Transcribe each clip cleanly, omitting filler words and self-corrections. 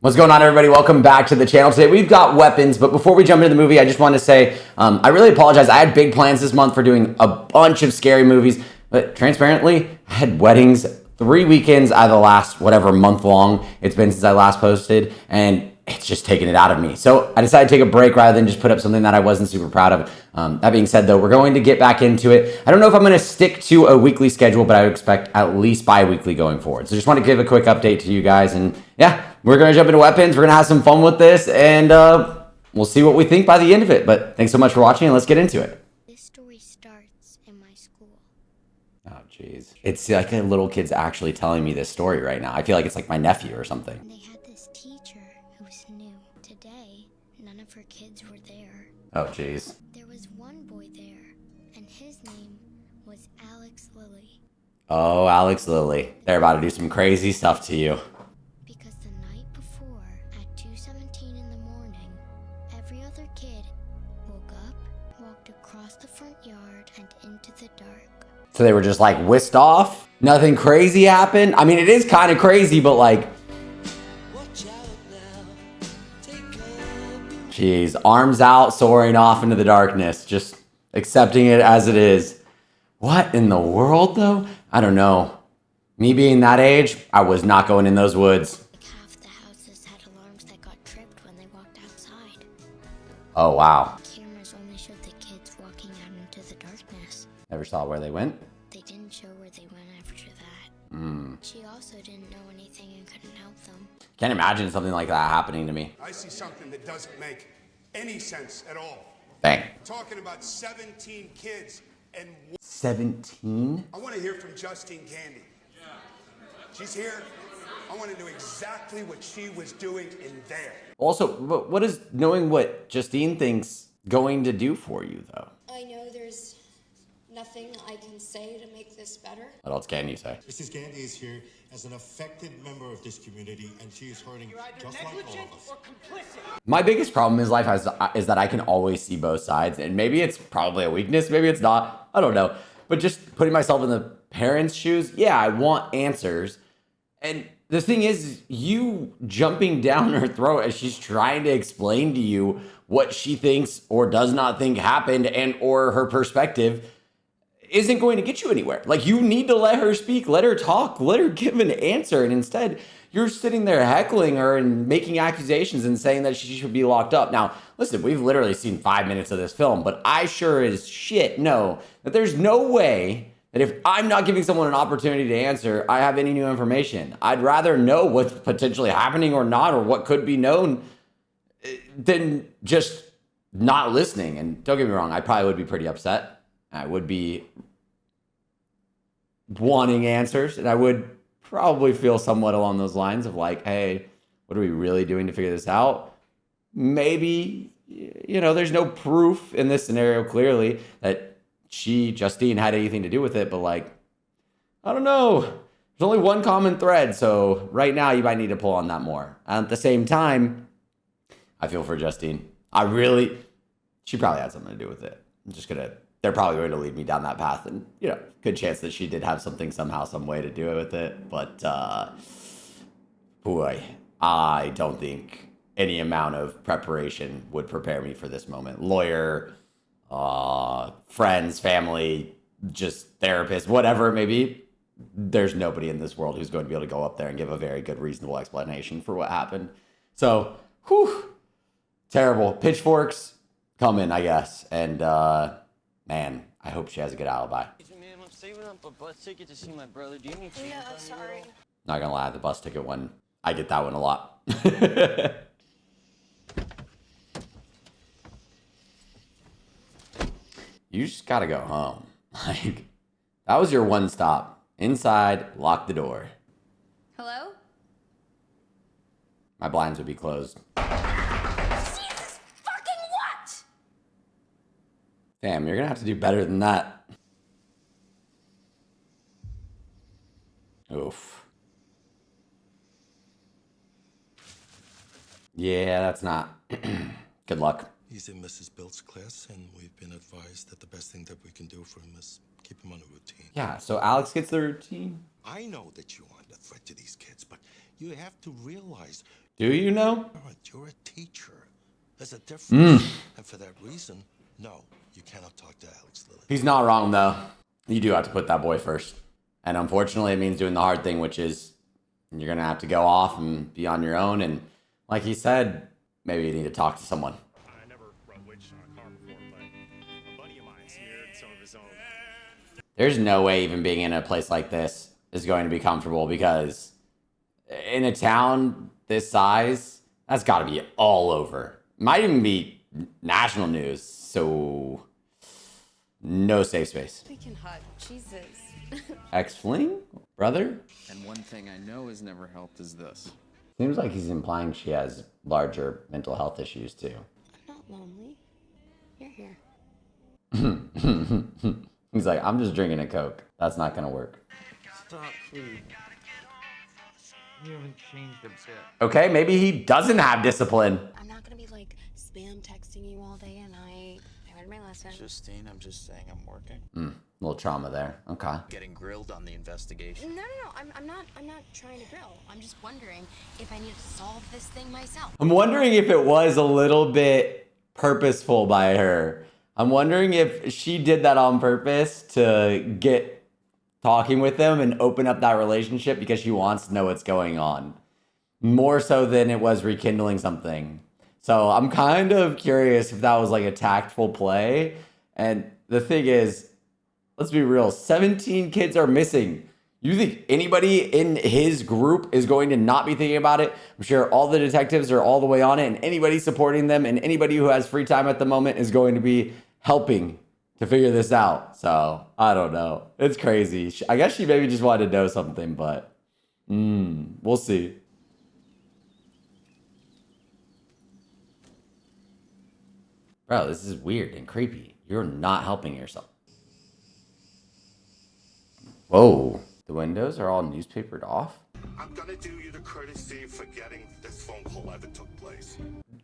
What's going on, everybody? Welcome back to the channel. Today we've got weapons, but before we jump into the movie, I just want to say I really apologize. I had big plans this month for doing a bunch of scary movies, but transparently, I had weddings 3 weekends out of the last whatever month long it's been since I last posted, and it's just taken it out of me. So I decided to take a break rather than just put up something that I wasn't super proud of. That being said, though, we're going to get back into it. I don't know if I'm going to stick to a weekly schedule, but I would expect at least bi-weekly going forward. So just want to give a quick update to you guys, and yeah, we're going to jump into weapons. We're going to have some fun with this, and we'll see what we think by the end of it. But thanks so much for watching, and let's get into it. This story starts in my school. Oh, jeez. It's like a little kid's actually telling me this story right now. I feel like it's like my nephew or something. And they had this teacher who was new. Today, none of her kids were there. Oh, jeez. There was one boy there, and his name was Alex Lilly. Oh, Alex Lilly. They're about to do some crazy stuff to you. Because the night before, at 2:17 in the morning, every other kid woke up, walked across the front yard, and into the dark. So they were just like whisked off? Nothing crazy happened? I mean, it is kind of crazy, but like... Jeez, arms out, soaring off into the darkness, just accepting it as it is. What in the world, though? I don't know. Me being that age, I was not going in those woods. Like half the houses had alarms that got tripped when they walked outside. Oh, wow. Cameras only showed the kids walking out into the darkness. Never saw where they went? They didn't show where they went after that. She also didn't know anything and couldn't help them. Can't imagine something like that happening to me. I see something that doesn't make any sense at all. Bang. Talking about 17 kids and 17? I want to hear from Justine Candy. She's here. I want to know exactly what she was doing in there. Also, but what is knowing what Justine thinks going to do for you, though? I know there's nothing I can say to make this better. What else can you say? Mrs. Gandy is here as an affected member of this community, and she is hurting just like all of us. My biggest problem in life is that I can always see both sides, and maybe it's probably a weakness, maybe it's not, I don't know. But just putting myself in the parents' shoes, yeah, I want answers. And the thing is, you jumping down her throat as she's trying to explain to you what she thinks or does not think happened and or her perspective isn't going to get you anywhere. Like, you need to let her speak, let her talk, let her give an answer. And instead, you're sitting there heckling her and making accusations and saying that she should be locked up. Now, listen, we've literally seen 5 minutes of this film, but I sure as shit know that there's no way that if I'm not giving someone an opportunity to answer, I have any new information. I'd rather know what's potentially happening or not, or what could be known, than just not listening. And don't get me wrong, I probably would be pretty upset. I would be wanting answers, and I would probably feel somewhat along those lines of like, hey, what are we really doing to figure this out? Maybe, you know, there's no proof in this scenario clearly that Justine had anything to do with it, but like, I don't know. There's only one common thread, so right now you might need to pull on that more. And at the same time, I feel for Justine. She probably had something to do with it. They're probably going to lead me down that path, and you know, good chance that she did have something somehow, some way to do it with it. But boy, I don't think any amount of preparation would prepare me for this moment. Lawyer, friends, family, just therapist, whatever it may be. There's nobody in this world who's going to be able to go up there and give a very good, reasonable explanation for what happened. So, terrible. Pitchforks coming, I guess, and man, I hope she has a good alibi. Man, I'm saving up a bus ticket to see my brother. Do you need change? No, sorry. Not gonna lie, the bus ticket one, I get that one a lot. You just gotta go home. Like, that was your one stop. Inside, lock the door. Hello? My blinds would be closed. Jesus fucking what? Damn, you're gonna have to do better than that. Oof. Yeah, that's not. Good luck. He's in Mrs. Bill's class, and we've been advised that the best thing that we can do for him is keep him on a routine. Yeah, so Alex gets the routine. I know that you aren't a threat to these kids, but you have to realize Do you know? You're a teacher. There's a difference. And for that reason, no, you cannot talk to Alex Lily. He's not wrong, though. You do have to put that boy first. And unfortunately, it means doing the hard thing, which is you're going to have to go off and be on your own. And like he said, maybe you need to talk to someone. I never run witch on a car before, but a buddy of mine smeared some of his own. There's no way even being in a place like this is going to be comfortable, because in a town this size, that's got to be all over. Might even be national news. So no safe space. We can hug. Jesus. Ex-fling? Brother? And one thing I know has never helped is this. Seems like he's implying she has larger mental health issues too. I'm not lonely. You're here. He's like, I'm just drinking a Coke. That's not gonna work. Stop, please. You haven't changed a bit. Okay, maybe he doesn't have discipline. I'm not gonna be like spam texting you all day and night. I learned my lesson. Justine, I'm just saying I'm working. Little trauma there. Okay. Getting grilled on the investigation. No. I'm not trying to grill. I'm just wondering if I need to solve this thing myself. I'm wondering if it was a little bit purposeful by her. I'm wondering if she did that on purpose to get talking with them and open up that relationship because she wants to know what's going on. More so than it was rekindling something. So I'm kind of curious if that was like a tactful play. And the thing is, let's be real, 17 kids are missing. You think anybody in his group is going to not be thinking about it? I'm sure all the detectives are all the way on it, and anybody supporting them and anybody who has free time at the moment is going to be helping to figure this out. So I don't know. It's crazy. I guess she maybe just wanted to know something, but we'll see. Bro, this is weird and creepy. You're not helping yourself. Whoa. The windows are all newspapered off? I'm gonna do you the courtesy of forgetting this phone call ever took place.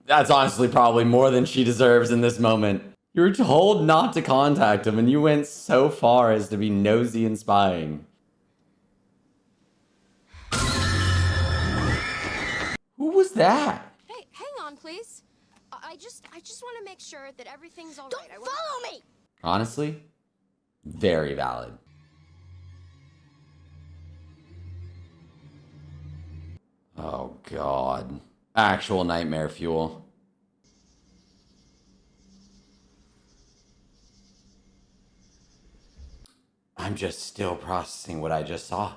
That's honestly probably more than she deserves in this moment. You were told not to contact him, and you went so far as to be nosy and spying. Who was that? Hey, hang on, please. I just want to make sure that everything's all right. Don't follow me! Honestly, very valid. Oh, God. Actual nightmare fuel. I'm just still processing what I just saw.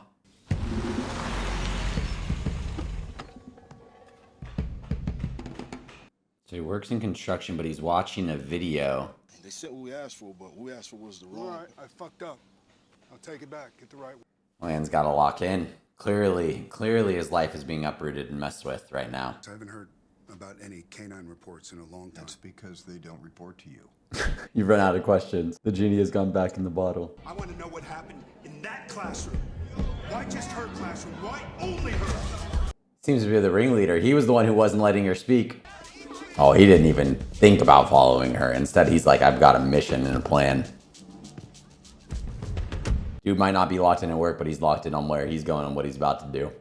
So he works in construction, but he's watching a video. They said what we asked for, but what we asked for was the wrong. All right, I fucked up. I'll take it back. Get the right one. Man's got to lock in. Clearly his life is being uprooted and messed with right now. I haven't heard about any canine reports in a long time. That's because they don't report to you. You've run out of questions. The genie has gone back in the bottle. I want to know what happened in that classroom. Why just her classroom? Why only her? Seems to be the ringleader. He was the one who wasn't letting her speak. Oh, he didn't even think about following her. Instead, he's like, I've got a mission and a plan. Dude might not be locked in at work, but he's locked in on where he's going and what he's about to do.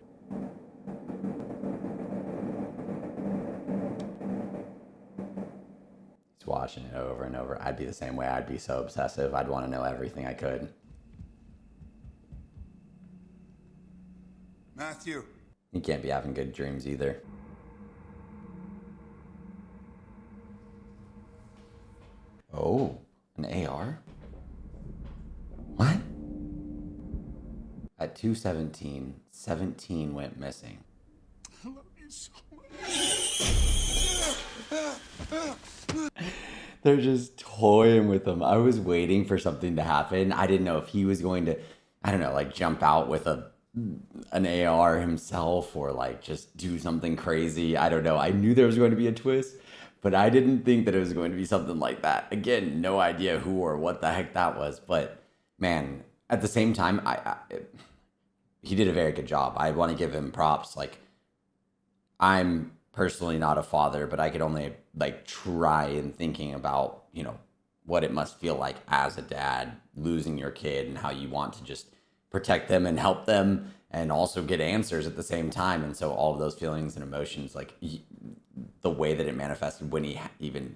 He's watching it over and over. I'd be the same way. I'd be so obsessive. I'd want to know everything I could. Matthew. He can't be having good dreams either. Oh, an AR? What? At 2:17, 17 went missing. I love you so much. They're just toying with him. I was waiting for something to happen. I didn't know if he was going to, I don't know, like jump out with an AR himself or like just do something crazy. I don't know. I knew there was going to be a twist, but I didn't think that it was going to be something like that. Again, no idea who or what the heck that was. But man, at the same time, he did a very good job. I want to give him props. Like, I'm personally not a father, but I could only like try and thinking about, you know, what it must feel like as a dad, losing your kid and how you want to just protect them and help them and also get answers at the same time. And so all of those feelings and emotions, like the way that it manifested when he even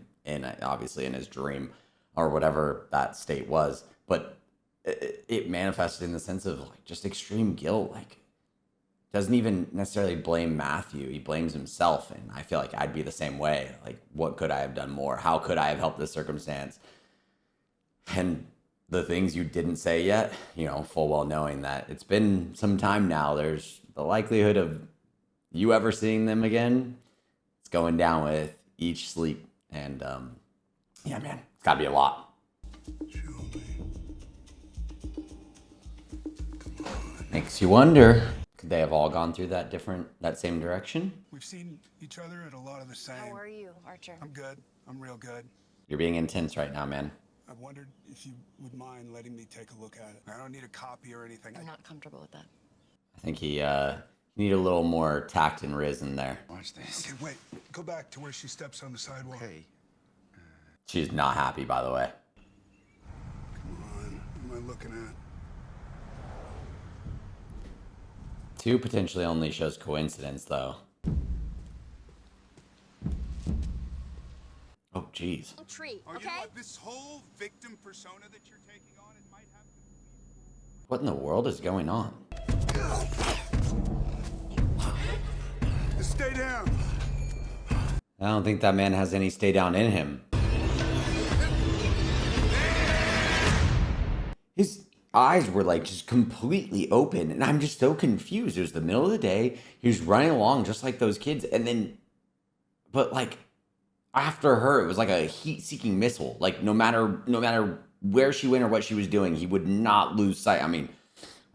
obviously in his dream or whatever that state was, but it manifested in the sense of like just extreme guilt. Like, doesn't even necessarily blame Matthew. He blames himself. And I feel like I'd be the same way. Like, what could I have done more? How could I have helped this circumstance? And the things you didn't say yet, full well knowing that it's been some time now, there's the likelihood of you ever seeing them again. It's going down with each sleep. And yeah, man, it's gotta be a lot. Makes you wonder, could they have all gone through that same direction? We've seen each other at a lot of the same. How are you, Archer? I'm good. I'm real good. You're being intense right now, man. I wondered if you would mind letting me take a look at it. I don't need a copy or anything. I'm not comfortable with that. I think he need a little more tact and riz in there. Watch this. Okay, wait. Go back to where she steps on the sidewalk. Okay. She's not happy, by the way. Come on. What am I looking at? 2 potentially only shows coincidence, though. Oh, jeez. Treat, Oh, okay? you know what? This whole victim persona that you're taking on, it might have to... What in the world is going on? Stay down. I don't think that man has any stay down in him. His eyes were like just completely open, and I'm just so confused. It was the middle of the day. He was running along just like those kids, and then, but like after her, it was like a heat-seeking missile. Like no matter where she went or what she was doing, he would not lose sight. I mean,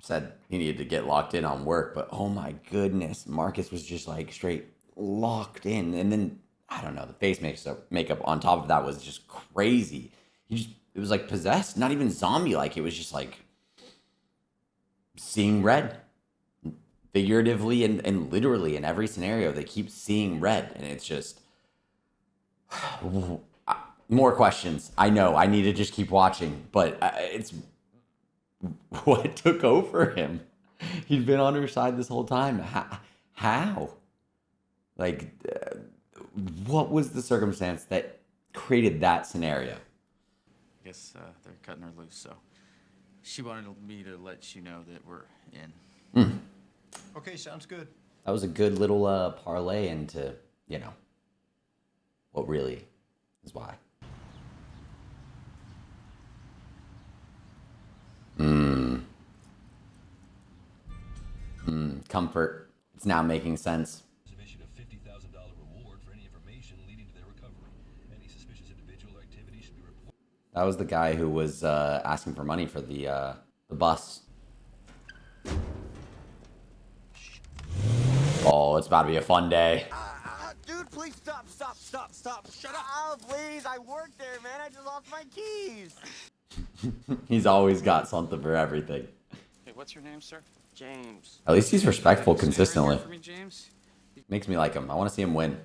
said he needed to get locked in on work, but oh my goodness, Marcus was just like straight locked in. And then I don't know, the face makeup on top of that was just crazy. It was like possessed, not even zombie like. It was just like seeing red, figuratively and literally in every scenario. They keep seeing red, and it's just more questions. I know I need to just keep watching, but it's what took over him. He'd been on her side this whole time. How? Like, what was the circumstance that created that scenario? I guess they're cutting her loose, so she wanted me to let you know that we're in. Okay, sounds good. That was a good little parlay into, what really is why. Comfort. It's now making sense. Issued a $50,000 reward for any information leading to their recovery. Any suspicious individual or activity should be reported. That was the guy who was asking for money for the bus. Oh, it's about to be a fun day. Dude, please stop. Shut up. Oh, please, I work there, man. I just lost my keys. He's always got something for everything. Hey, what's your name, sir? James. At least he's respectful consistently. For me, James? Makes me like him. I want to see him win.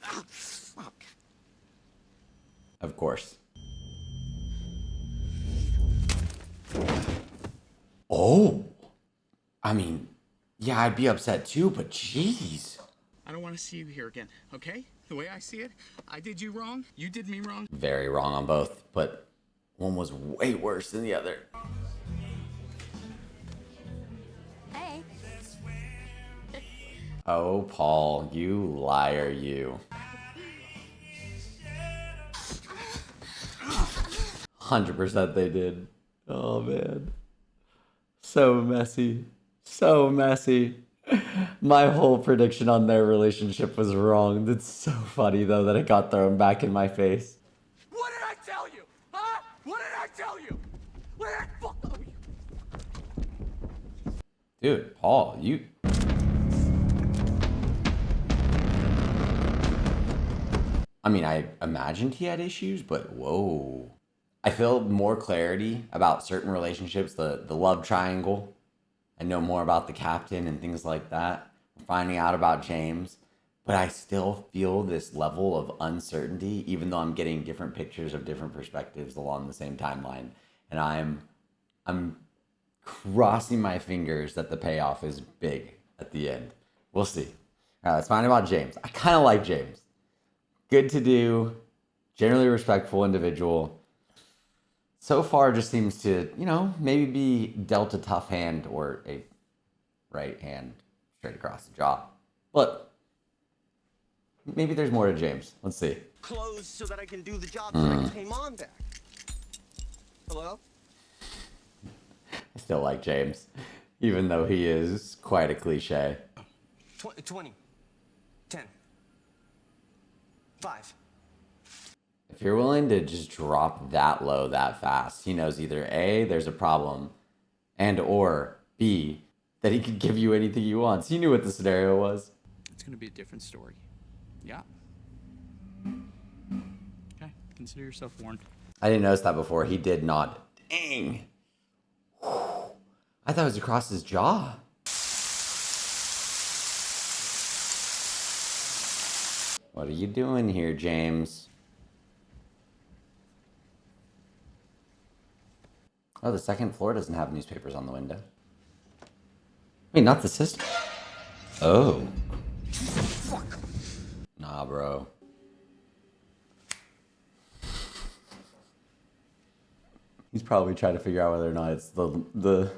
Fuck. Of course. Oh. I mean, yeah, I'd be upset too, but jeez. I don't want to see you here again, okay? The way I see it, I did you wrong, you did me wrong. Very wrong on both, but one was way worse than the other. Hey. Oh, Paul, you liar, you. 100% they did. Oh, man. So messy. So messy. My whole prediction on their relationship was wrong. That's so funny, though, that it got thrown back in my face. What did I tell you? Huh? What did I tell you? Where the fuck are you? Dude, Paul, you... I mean, I imagined he had issues, but whoa. I feel more clarity about certain relationships, the love triangle. I know more about the captain and things like that. Finding out about James. But I still feel this level of uncertainty, even though I'm getting different pictures of different perspectives along the same timeline. And I'm crossing my fingers that the payoff is big at the end. We'll see. All right, let's find out about James. I kind of like James. Good to do, generally respectful individual. So far, just seems to, maybe be dealt a tough hand or a right hand straight across the jaw. But maybe there's more to James. Let's see. Closed so that I can do the job so I can pay Mom back. Hello? I still like James, even though he is quite a cliche. 20. 10. 5. If you're willing to just drop that low that fast, he knows either A, there's a problem, and or B, that he can give you anything he wants. He knew what the scenario was. It's going to be a different story. Yeah. Okay, consider yourself warned. I didn't notice that before. He did not. Dang. I thought it was across his jaw. What are you doing here, James? Oh, the second floor doesn't have newspapers on the window. Wait, not the system. Oh. Fuck. Nah, bro. He's probably trying to figure out whether or not it's the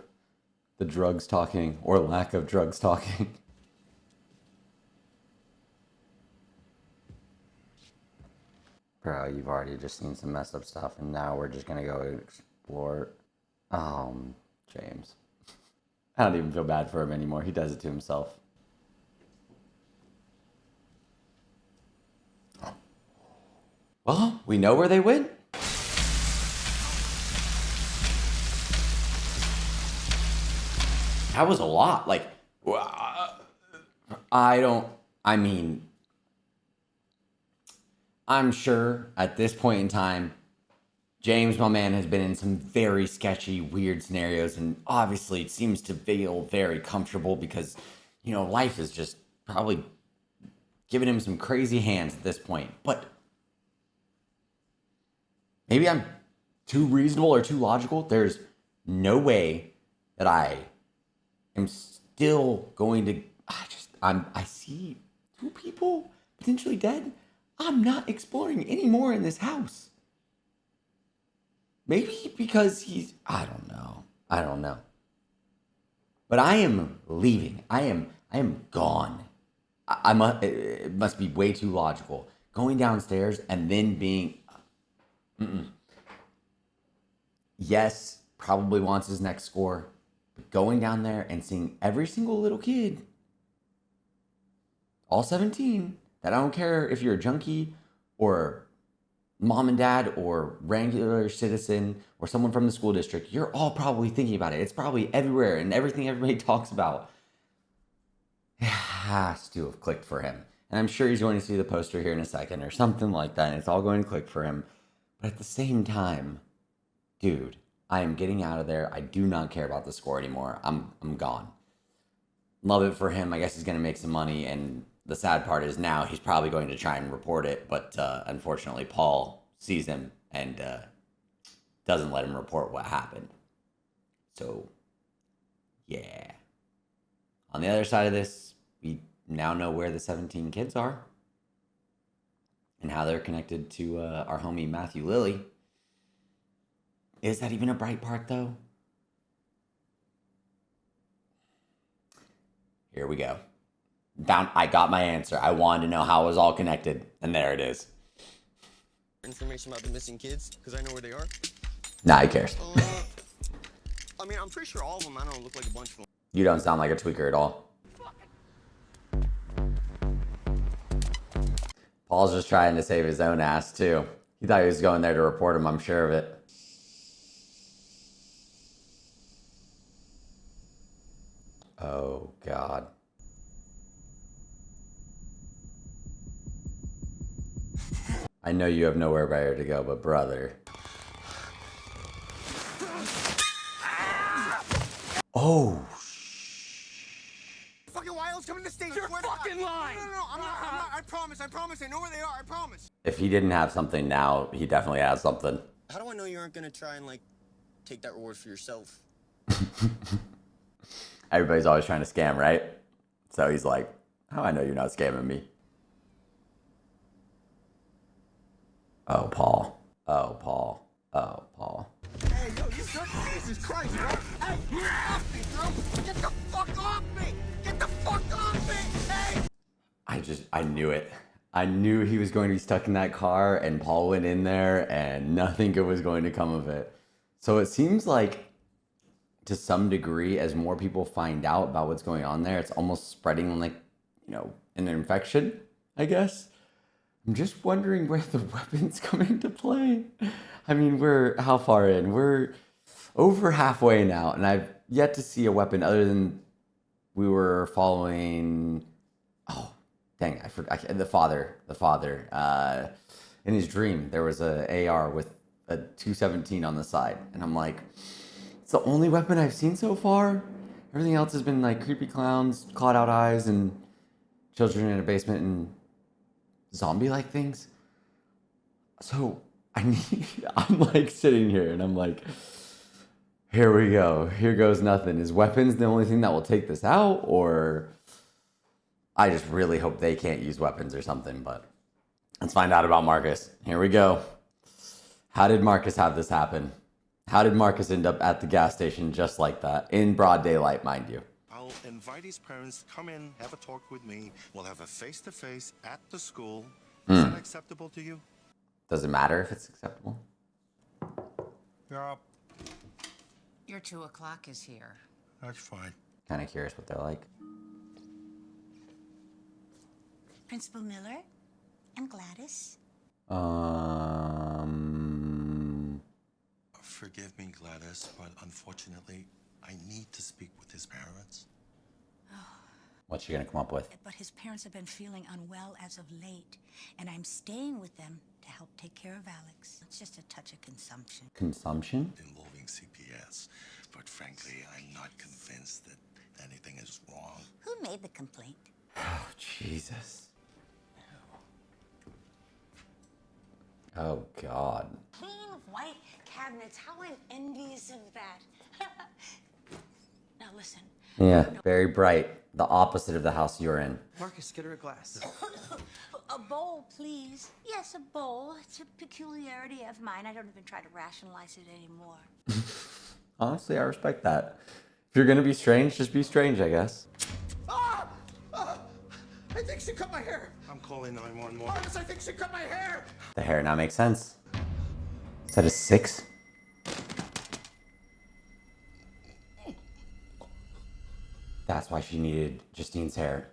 drugs talking or lack of drugs talking. Bro, you've already just seen some messed up stuff, and now we're just gonna go explore. James. I don't even feel bad for him anymore. He does it to himself. Well, we know where they went. That was a lot. Like, I'm sure at this point in time, James, my man, has been in some very sketchy, weird scenarios, and obviously it seems to feel very comfortable because, life is just probably giving him some crazy hands at this point. But maybe I'm too reasonable or too logical. There's no way that I am still going to, I see 2 people potentially dead. I'm not exploring anymore in this house. Maybe because I don't know. But I am leaving. I am gone. It must be way too logical. Going downstairs and then being, yes, probably wants his next score. But going down there and seeing every single little kid, all 17, that I don't care if you're a junkie or mom and dad or regular citizen or someone from the school district, you're all probably thinking about it. It's probably everywhere and everything everybody talks about. It has to have clicked for him. And I'm sure he's going to see the poster here in a second or something like that. And it's all going to click for him. But at the same time, dude, I am getting out of there. I do not care about the score anymore. I'm gone. Love it for him. I guess he's going to make some money. And the sad part is now he's probably going to try and report it. But unfortunately, Paul sees him and doesn't let him report what happened. So, yeah. On the other side of this, we now know where the 17 kids are and how they're connected to our homie Matthew Lilly. Is that even a bright part, though? Here we go. I got my answer. I wanted to know how it was all connected, and there it is. Information about the missing kids, because I know where they are. Nah, who cares? I'm pretty sure all of them, I don't look like a bunch of them. You don't sound like a tweaker at all. Paul's just trying to save his own ass, too. He thought he was going there to report him, I'm sure of it. Oh, God. I know you have nowhere better to go, but brother. Oh, Fucking Wild's coming to the station. You're fucking lying. No, I'm not. I promise. I know where they are. I promise. if he didn't have something now, he definitely has something. How do I know you aren't gonna try and take that reward for yourself? Everybody's always trying to scam, right? So he's like, how I know you're not scamming me? Oh, Paul. Oh, Paul. Oh, Paul. Hey, yo, you good? Jesus Christ, bro. Hey, get off me, bro. Get the fuck off me. Get the fuck off me. Hey. I knew it. I knew he was going to be stuck in that car, and Paul went in there, and nothing good was going to come of it. So it seems like, to some degree, as more people find out about what's going on there, it's almost spreading like, an infection, I guess. I'm just wondering where the weapon's come into play. I mean, we're how far in? We're over halfway now, and I've yet to see a weapon other than we were following. Oh, dang! I forgot. The father. In his dream, there was a AR with a 217 on the side, and I'm like, it's the only weapon I've seen so far. Everything else has been like creepy clowns, clawed out eyes, and children in a basement and zombie-like things. So I'm like sitting here and I'm like, here we go. Here goes nothing. Is weapons the only thing that will take this out? Or I just really hope they can't use weapons or something. But let's find out about Marcus. Here we go. How did Marcus have this happen? How did Marcus end up at the gas station just like that? In broad daylight, mind you. I'll invite his parents to come in, have a talk with me. We'll have a face-to-face at the school. Is that acceptable to you? Does it matter if it's acceptable? Yeah, Your 2 o'clock is here. that's fine. Kind of curious what they're like. Principal Miller and Gladys. Forgive me, Gladys, but unfortunately, I need to speak with his parents. What's she gonna come up with? But his parents have been feeling unwell as of late, and I'm staying with them to help take care of Alex. It's just a touch of consumption. Consumption? Involving CPS, but frankly, I'm not convinced that anything is wrong. Who made the complaint? Oh, Jesus. Oh, God. Clean white cabinets. How I'm envious of that. Now listen. Yeah, very bright. The opposite of the house you're in. Marcus, get her a glass. A bowl, please. Yes, a bowl. It's a peculiarity of mine. I don't even try to rationalize it anymore. Honestly, I respect that. If you're gonna be strange, just be strange, I guess. Ah! I think she cut my hair. I'm calling 911. Marcus, I think she cut my hair. The hair now makes sense. Is that a 6? That's why she needed Justine's hair.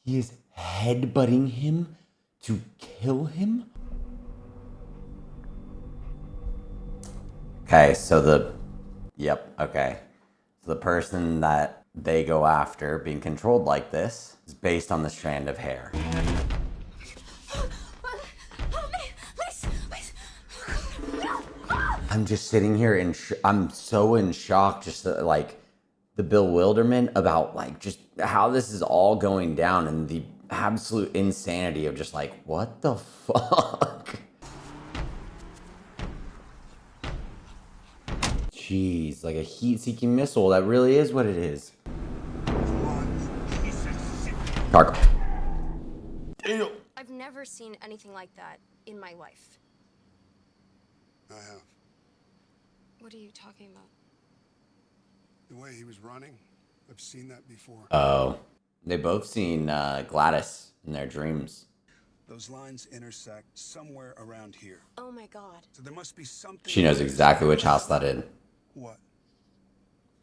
He is headbutting him to kill him? Okay, so okay. So the person that they go after being controlled like this is based on the strand of hair. I'm just sitting here and I'm so in shock, just like the bewilderment about like just how this is all going down and the absolute insanity of just like, what the fuck? Jeez, like a heat-seeking missile. That really is what it is. Clark. Damn. I've never seen anything like that in my life. I have. What are you talking about? The way he was running, I've seen that before. Oh, they both seen Gladys in their dreams. Those lines intersect somewhere around here. Oh my God. So there must be something. She knows exactly which house that is. What?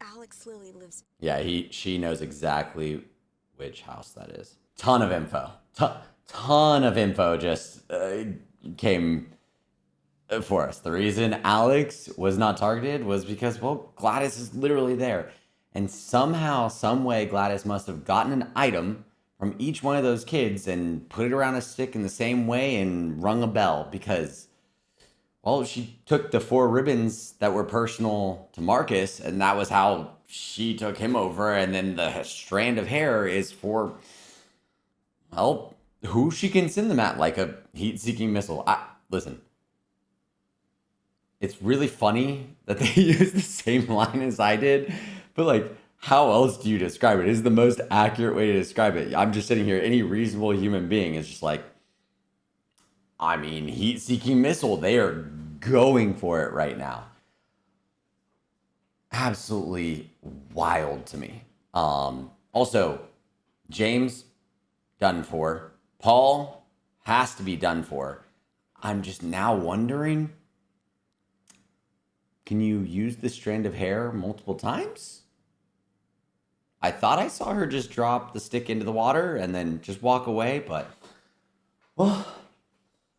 Alex Lilly lives. Yeah, she knows exactly which house that is. Ton of info. Ton of info just came for us. The reason Alex was not targeted was because, well, Gladys is literally there. And somehow, some way, Gladys must have gotten an item from each one of those kids and put it around a stick in the same way and rung a bell because, well, she took the 4 ribbons that were personal to Marcus, and that was how she took him over. And then the strand of hair is for, well, who she can send them at, like a heat-seeking missile. Listen, it's really funny that they use the same line as I did, but like, how else do you describe it? It is the most accurate way to describe it. I'm just sitting here, any reasonable human being is just like, I mean, heat-seeking missile. They are going for it right now. Absolutely wild to me. Also, James, done for. Paul has to be done for. I'm just now wondering, can you use the strand of hair multiple times? I thought I saw her just drop the stick into the water and then just walk away, but, well,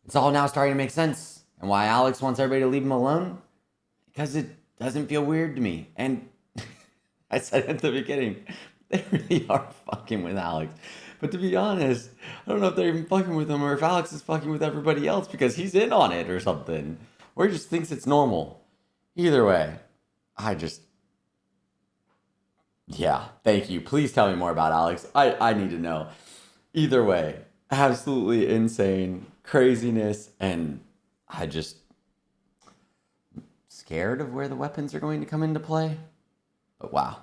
it's all now starting to make sense. And why Alex wants everybody to leave him alone? Because it doesn't feel weird to me. And I said at the beginning, they really are fucking with Alex. But to be honest, I don't know if they're even fucking with him or if Alex is fucking with everybody else because he's in on it or something. Or he just thinks it's normal. Either way, yeah, thank you. Please tell me more about Alex. I need to know. Either way, absolutely insane craziness, and scared of where the weapons are going to come into play. But wow.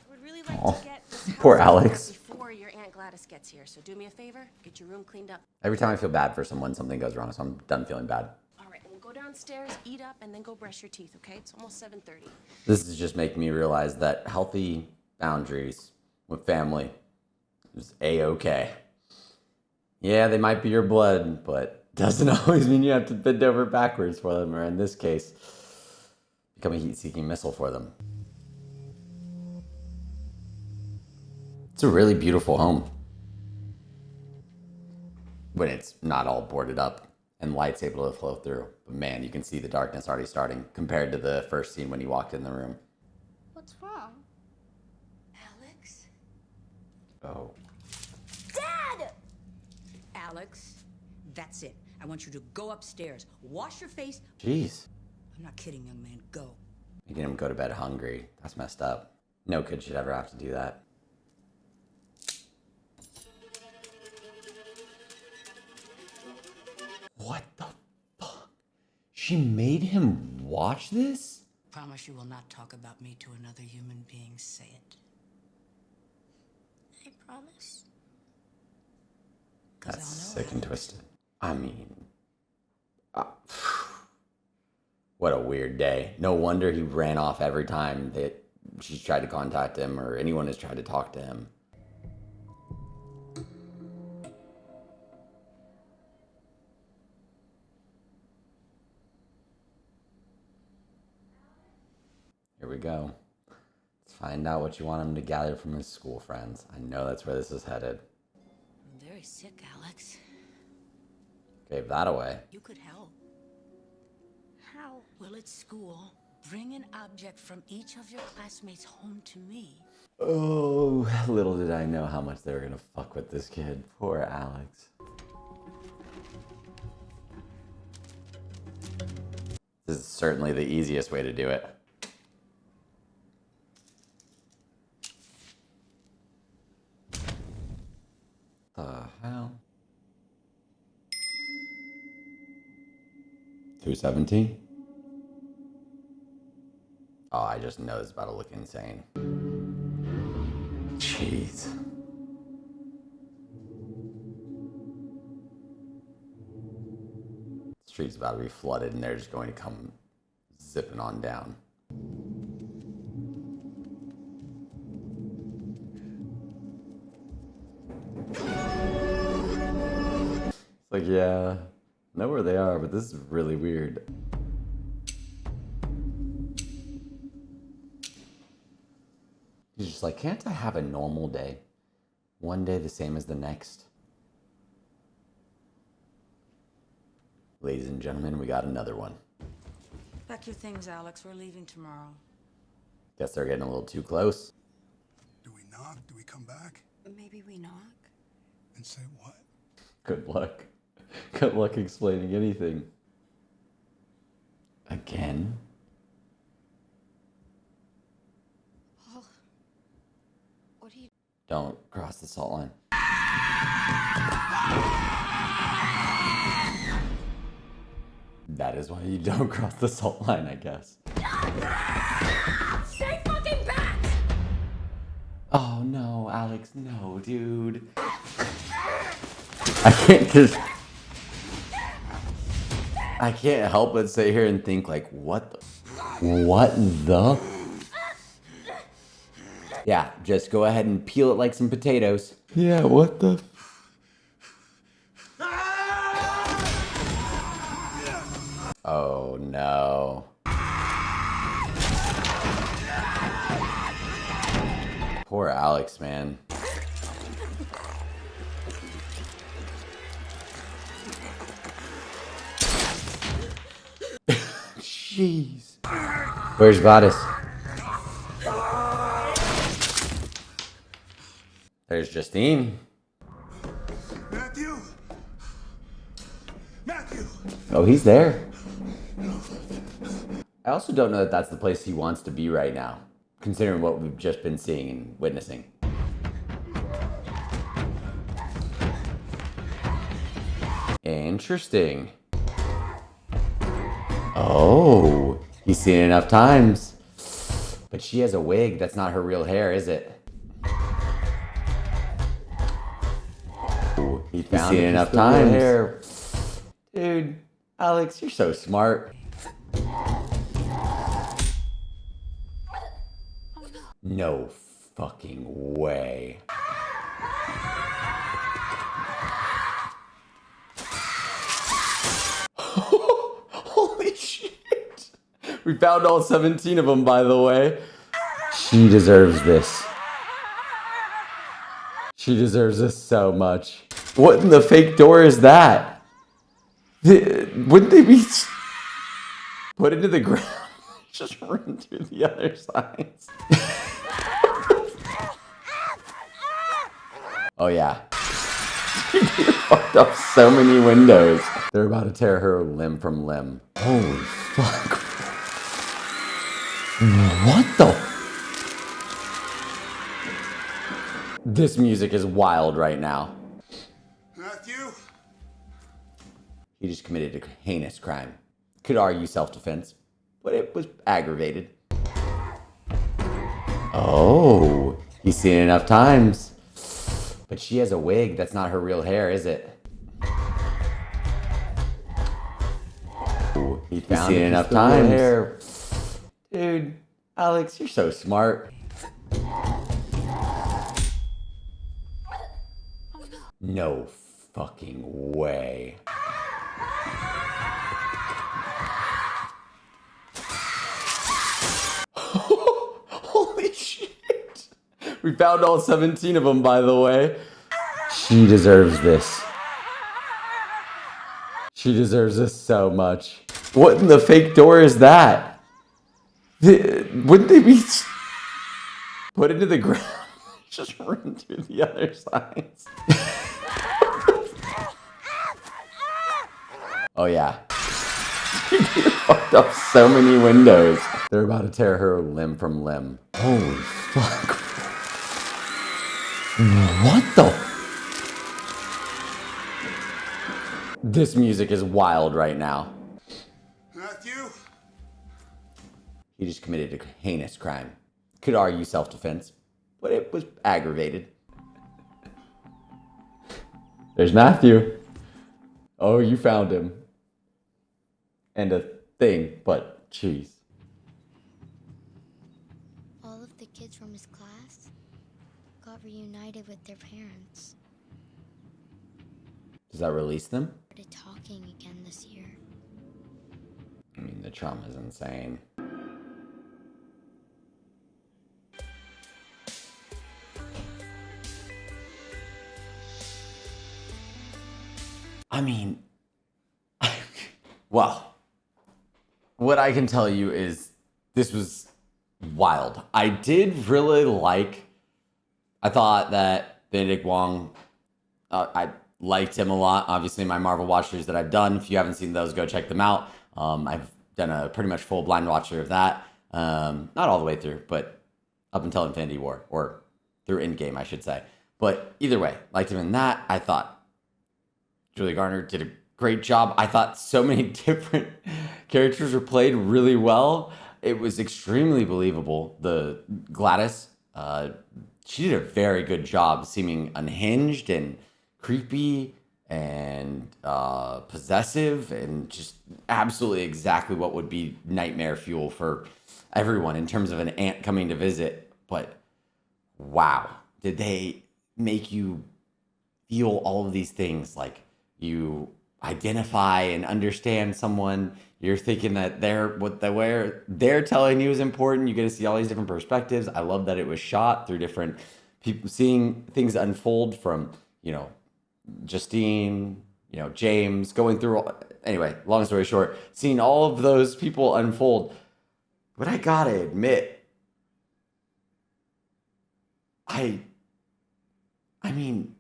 Would really like to get this Poor house Alex. before your Aunt Gladys gets here. So do me a favor, get your room cleaned up. Every time I feel bad for someone, something goes wrong, so I'm done feeling bad. All right, we'll go downstairs, eat up, and then go brush your teeth. Okay? It's almost 7:30. This is just making me realize that healthy boundaries with family is A-okay. Yeah, they might be your blood, but doesn't always mean you have to bend over backwards for them, or in this case, become a heat-seeking missile for them. It's a really beautiful home. When it's not all boarded up and light's able to flow through. But man, you can see the darkness already starting compared to the first scene when you walked in the room. What's wrong? Alex? Oh. Dad! Alex, that's it. I want you to go upstairs, wash your face. Jeez. I'm not kidding, young man. Go. Making him go to bed hungry. That's messed up. No kid should ever have to do that. What the fuck? She made him watch this? Promise you will not talk about me to another human being. Say it. I promise. That's sick and twisted. I mean, what a weird day. No wonder he ran off every time that she's tried to contact him or anyone has tried to talk to him. Here we go. Let's find out what you want him to gather from his school friends. I know that's where this is headed. I'm very sick, Alex. Gave that away. You could help. How? Well, at school, bring an object from each of your classmates home to me. Oh, little did I know how much they were gonna fuck with this kid. Poor Alex. This is certainly the easiest way to do it. The hell? 217? Oh, I just know it's about to look insane. Jeez. The street's about to be flooded and they're just going to come zipping on down. It's like, yeah, I know where they are, but this is really weird. He's just like, can't I have a normal day? One day the same as the next. Ladies and gentlemen, we got another one. Pack your things, Alex. We're leaving tomorrow. Guess they're getting a little too close. Do we knock? Do we come back? Maybe we knock. And say what? Good luck. Good luck explaining anything. Again? Paul, what are you... Don't cross the salt line. That is why you don't cross the salt line, I guess. Stay fucking back! Oh no, Alex, no, dude. I can't help but sit here and think like, what the? Yeah, just go ahead and peel it like some potatoes. Yeah, what the? Oh no. Poor Alex, man. Jeez. Where's Gladys? There's Justine. Matthew! Matthew! Oh, he's there. I also don't know that that's the place he wants to be right now, considering what we've just been seeing and witnessing. Interesting. Oh, he's seen it enough times. But she has a wig. That's not her real hair, is it? Ooh, he's seen it enough times. Hair. Dude, Alex, you're so smart. No fucking way. Holy shit. We found all 17 of them, by the way. She deserves this. She deserves this so much. What in the fake door is that? Wouldn't they be put into the ground? Just run through the other sides. Oh yeah. They fucked up so many windows. They're about to tear her limb from limb. Holy fuck. What the? This music is wild right now. Matthew? He just committed a heinous crime. Could argue self-defense, but it was aggravated. Oh, he's seen it enough times. But she has a wig. That's not her real hair, is it? Ooh, he's seen it enough times. Hair. Dude, Alex, you're so smart. No fucking way. Holy shit. We found all 17 of them, by the way. She deserves this. She deserves this so much. What in the fake door is that? Wouldn't they be put into the ground? Just run through the other sides. Oh yeah. They fucked up so many windows. They're about to tear her limb from limb. Holy fuck. What the? This music is wild right now. Matthew? He just committed a heinous crime. Could argue self-defense, but it was aggravated. There's Matthew. Oh, you found him. And a thing, but jeez. All of the kids from his class got reunited with their parents. Does that release them? Started talking again this year. I mean, the trauma's insane. I mean, well, what I can tell you is this was wild. I did really I thought that Benedict Wong, I liked him a lot. Obviously, my Marvel watchers that I've done, if you haven't seen those, go check them out. I've done a pretty much full blind watcher of that. Not all the way through, but up until Infinity War, or through Endgame, I should say. But either way, liked him in that. I thought Julia Garner did a great job. I thought so many different characters were played really well. It was extremely believable. The Gladys, she did a very good job seeming unhinged and creepy and possessive and just absolutely exactly what would be nightmare fuel for everyone in terms of an aunt coming to visit. But wow, did they make you feel all of these things? Like, you identify and understand someone. You're thinking that they're telling you is important. You get to see all these different perspectives. I love that it was shot through different people, seeing things unfold from, Justine, James, going through. Anyway, long story short, seeing all of those people unfold. But I gotta admit, I mean,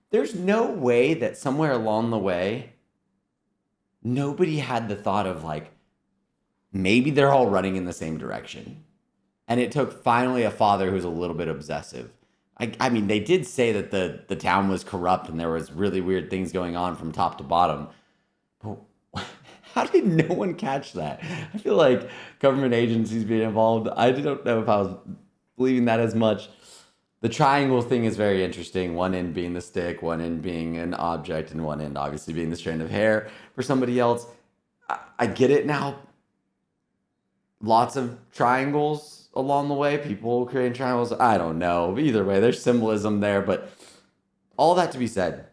there's no way that somewhere along the way, nobody had the thought of like, maybe they're all running in the same direction. And it took finally a father who's a little bit obsessive. I mean, they did say that the town was corrupt and there was really weird things going on from top to bottom. But how did no one catch that? I feel like government agencies being involved, I don't know if I was believing that as much. The triangle thing is very interesting. One end being the stick, one end being an object, and one end obviously being the strand of hair for somebody else. I get it now. Lots of triangles along the way. People creating triangles. I don't know. Either way, there's symbolism there. But all that to be said,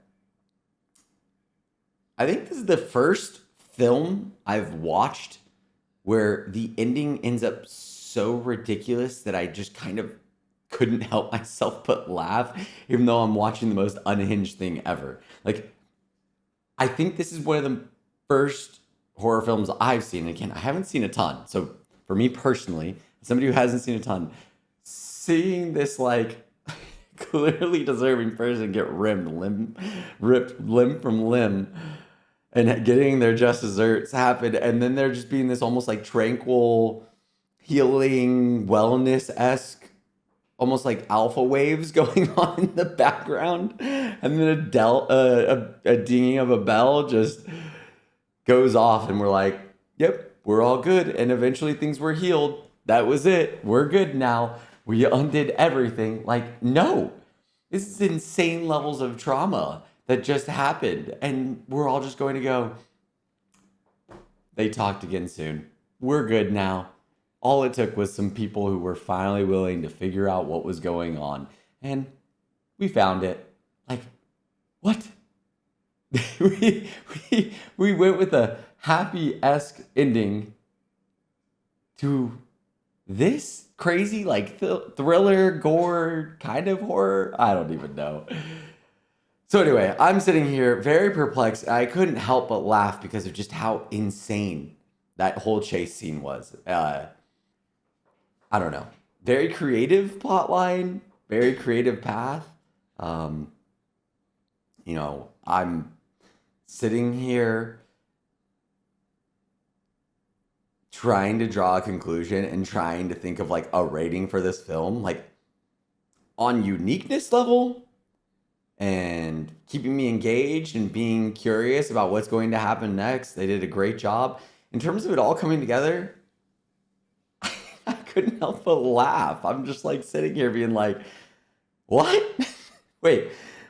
I think this is the first film I've watched where the ending ends up so ridiculous that I just kind of couldn't help myself but laugh, even though I'm watching the most unhinged thing ever. Like, I think this is one of the first horror films I've seen. And again, I haven't seen a ton. So for me personally, somebody who hasn't seen a ton, seeing this like clearly deserving person get ripped limb from limb, and getting their just desserts happen, and then there just being this almost like tranquil, healing, wellness-esque, almost like alpha waves going on in the background, and then a dinging of a bell just goes off, and we're like, yep, we're all good, and eventually things were healed. That was it. We're good now. We undid everything. Like, no, this is insane levels of trauma that just happened, and we're all just going to go, they talked again soon. We're good now. All it took was some people who were finally willing to figure out what was going on. And we found it. Like, what? we went with a happy-esque ending to this crazy, like, thriller, gore, kind of horror. I don't even know. So anyway, I'm sitting here very perplexed. I couldn't help but laugh because of just how insane that whole chase scene was. I don't know. Very creative plotline, very creative path. I'm sitting here trying to draw a conclusion and trying to think of like a rating for this film, like on uniqueness level and keeping me engaged and being curious about what's going to happen next. They did a great job. In terms of it all coming together, I couldn't help but laugh. I'm just like sitting here being like, what? Wait,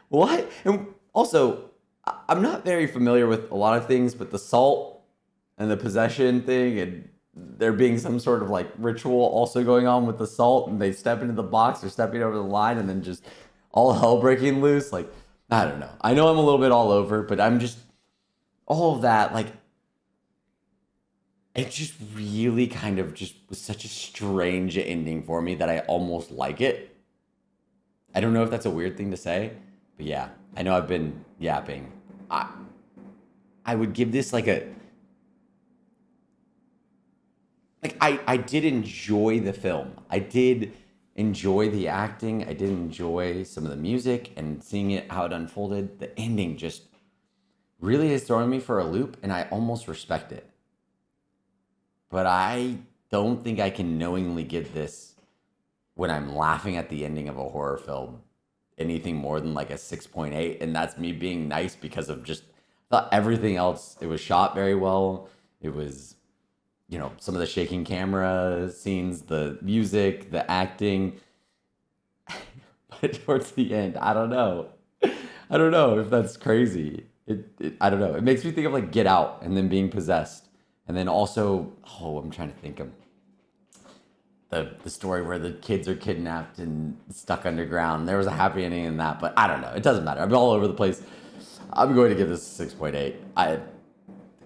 what? And also, I'm not very familiar with a lot of things, but the salt and the possession thing, and there being some sort of like ritual also going on with the salt, and they step into the box or stepping over the line and then just all hell breaking loose. Like, I don't know. I know I'm a little bit all over, but I'm just, all of that, like, it just really kind of just was such a strange ending for me that I almost like it. I don't know if that's a weird thing to say, but yeah, I know I've been yapping. I would give this like a, like, I did enjoy the film. I did enjoy the acting. I did enjoy some of the music and seeing it, how it unfolded. The ending just really is throwing me for a loop, and I almost respect it. But I don't think I can knowingly give this, when I'm laughing at the ending of a horror film, anything more than like a 6.8, and that's me being nice because of just thought everything else. It was shot very well. It was, you know, some of the shaking camera scenes, the music, the acting. But towards the end, I don't know. I don't know if that's crazy. I don't know. It makes me think of like Get Out and then being possessed. And then also, I'm trying to think of the story where the kids are kidnapped and stuck underground. There was a happy ending in that, but I don't know. It doesn't matter. I'm all over the place. I'm going to give this a 6.8.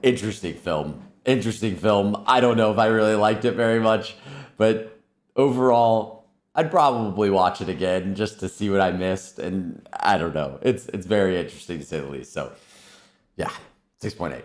Interesting film. Interesting film. I don't know if I really liked it very much, but overall, I'd probably watch it again just to see what I missed. And I don't know. It's very interesting to say the least. So, yeah, 6.8.